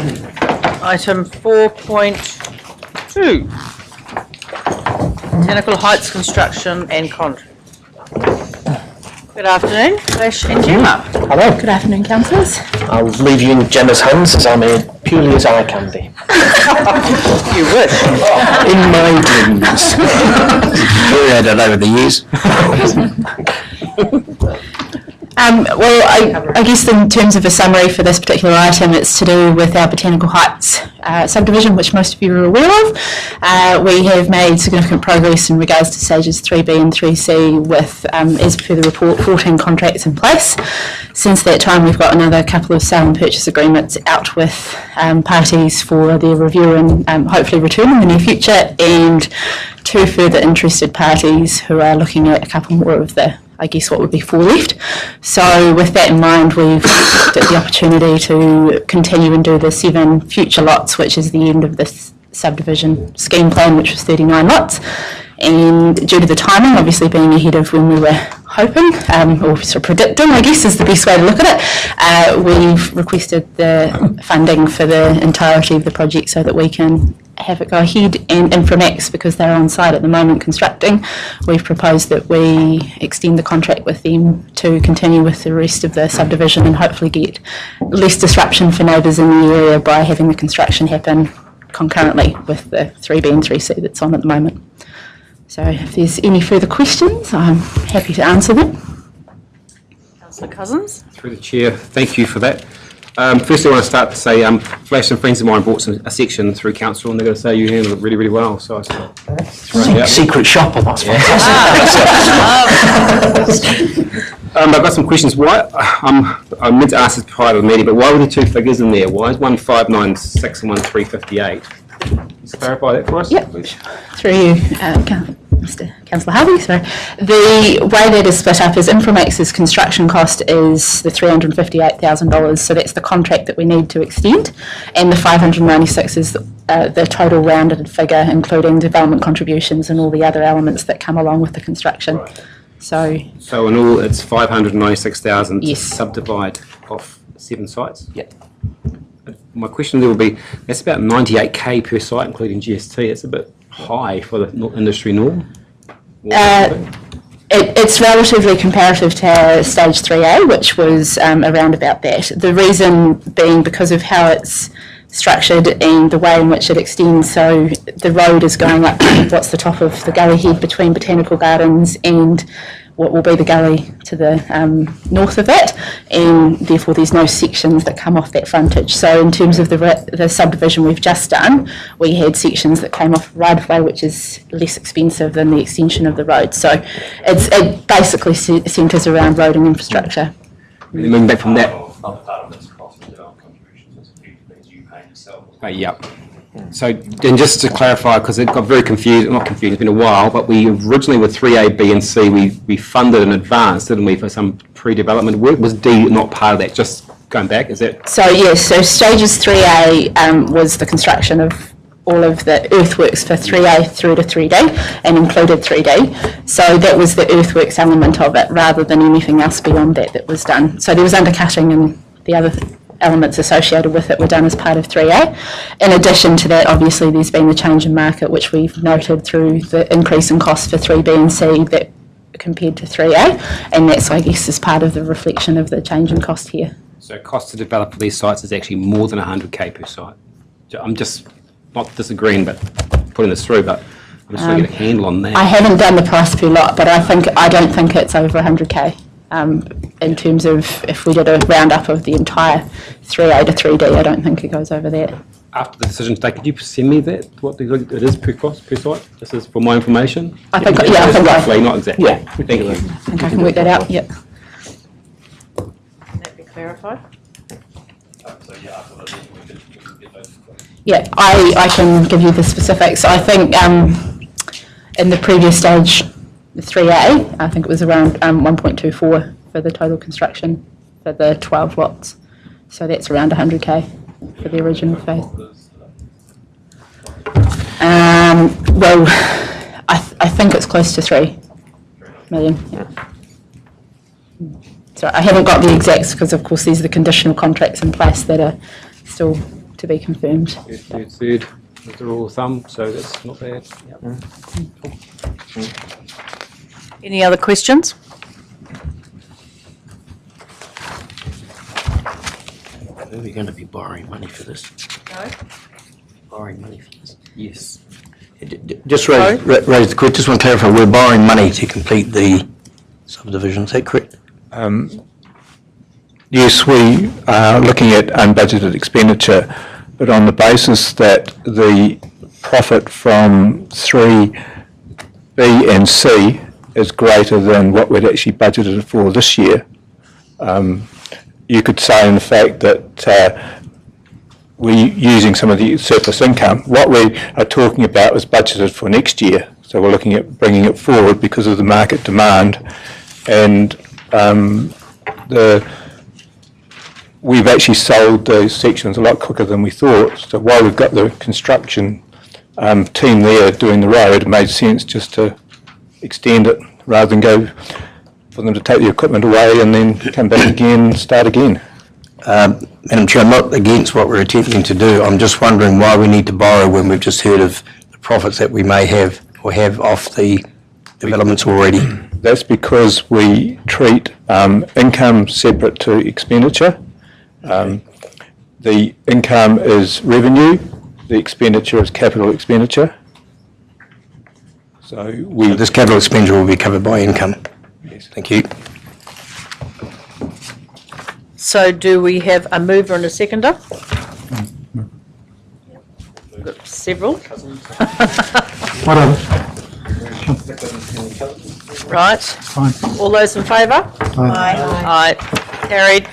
Item 4.2, Botanical Heights Construction and Contract. Good afternoon, Flash and Gemma. Hello. Good afternoon, councillors. I'll leave you in Gemma's hands as I'm here purely as eye candy. You wish. In my dreams. We had that over the years. Well, I guess in terms of a summary for this particular item, it's to do with our Botanical Heights subdivision, which most of you are aware of. We have made significant progress in regards to stages 3B and 3C with, as per the report, 14 contracts in place. Since that time, we've got another couple of sale and purchase agreements out with parties for their review and hopefully return in the near future, and 2 further interested parties who are looking at a couple more of the, I guess, what would be 4 left. So with that in mind, we've looked at the opportunity to continue and do the 7 future lots, which is the end of this subdivision scheme plan, which was 39 lots. And due to the timing, obviously being ahead of when we were hoping, or sort of predicting, I guess is the best way to look at it, we've requested the funding for the entirety of the project so that we can have it go ahead, and Inframax, because they're on site at the moment constructing, we've proposed that we extend the contract with them to continue with the rest of the subdivision and hopefully get less disruption for neighbours in the area by having the construction happen concurrently with the 3B and 3C that's on at the moment. So if there's any further questions, I'm happy to answer them. Councillor Cousins. Through the chair, thank you for that. Firstly, I want to start to say, Flash and friends of mine brought a section through council, and they're going to say you handled it really, really well. So I Secret shopper, that's fantastic. I've got some questions. Why? I meant to ask this prior to the meeting, but why were there 2 figures in there? Why is 1596 and 1358? Just clarify that for us, please. Through you, Mr. Councillor Harvey. Sorry. The way that is split up is Inframax's construction cost is the $358,000, so that's the contract that we need to extend, and the 596 is the total rounded figure, including development contributions and all the other elements that come along with the construction. Right. So in all, it's 596,000 yes. to subdivide off 7 sites? Yep. My question there will be, that's about 98k per site, including GST. It's a bit high for the industry norm. It's relatively comparative to stage 3A, which was around about that. The reason being because of how it's structured and the way in which it extends. So the road is going up to what's the top of the gully head between Botanical Gardens and what will be the gully to the north of that, and therefore there's no sections that come off that frontage. So in terms of the subdivision we've just done, we had sections that came off right of way, which is less expensive than the extension of the road. So it basically centres around road and infrastructure. Moving back from that. Another part of this cost is our contributions, so you paying yourself. Yep. So then just to clarify, because it got very confused, not confused, it's been a while, but we originally with 3A, B and C, we funded in advance, didn't we, for some pre-development work? Was D not part of that? Just going back, is that? So yes, so stages 3A was the construction of all of the earthworks for 3A through to 3D and included 3D. So that was the earthworks element of it rather than anything else beyond that was done. So there was undercutting and the other elements associated with it were done as part of 3A. In addition to that, obviously there's been the change in market which we've noted through the increase in cost for 3B and C that compared to 3A, and that's, I guess, is part of the reflection of the change in cost here. So cost to develop for these sites is actually more than 100k per site. I'm just not disagreeing but putting this through, but I'm just trying to get a handle on that. I haven't done the price per lot, but I don't think it's over 100k. In terms of if we did a roundup of the entire 3A to 3D, I don't think it goes over that. After the decision today, could you send me that, what it is per cost per site? This is for my information? I think roughly, not exactly. Yeah. Thank you. I think I can work that out, yep. Can that be clarified? Yeah, I can give you the specifics. I think in the previous stage, 3A, I think it was around 1.24 for the total construction for the 12 lots. So that's around 100k for the original phase. Well, I think it's close to 3 million. Yeah. So I haven't got the exacts because, of course, these are the conditional contracts in place that are still to be confirmed. Third, the rule of thumb, so that's not bad. Any other questions? Are we going to be borrowing money for this? No. Borrowing money for this? Yes. Just raise the question. Just want to clarify, we're borrowing money to complete the subdivision, is that correct? Yes, we are looking at unbudgeted expenditure, but on the basis that the profit from 3B and C is greater than what we'd actually budgeted for this year. You could say, in fact, that we're using some of the surplus income. What we are talking about is budgeted for next year, so we're looking at bringing it forward because of the market demand, and we've actually sold those sections a lot quicker than we thought. So while we've got the construction team there doing the road, it made sense just to extend it rather than go for them to take the equipment away and then come back again and start again. Madam Chair, I'm not against what we're attempting to do. I'm just wondering why we need to borrow when we've just heard of the profits that we may have or have off the developments already. That's because we treat income separate to expenditure. The income is revenue, the expenditure is capital expenditure. So this capital expenditure will be covered by income. Yes. Thank you. So do we have a mover and a seconder? We've got several. Right. Fine. All those in favour? Aye. Aye. Carried.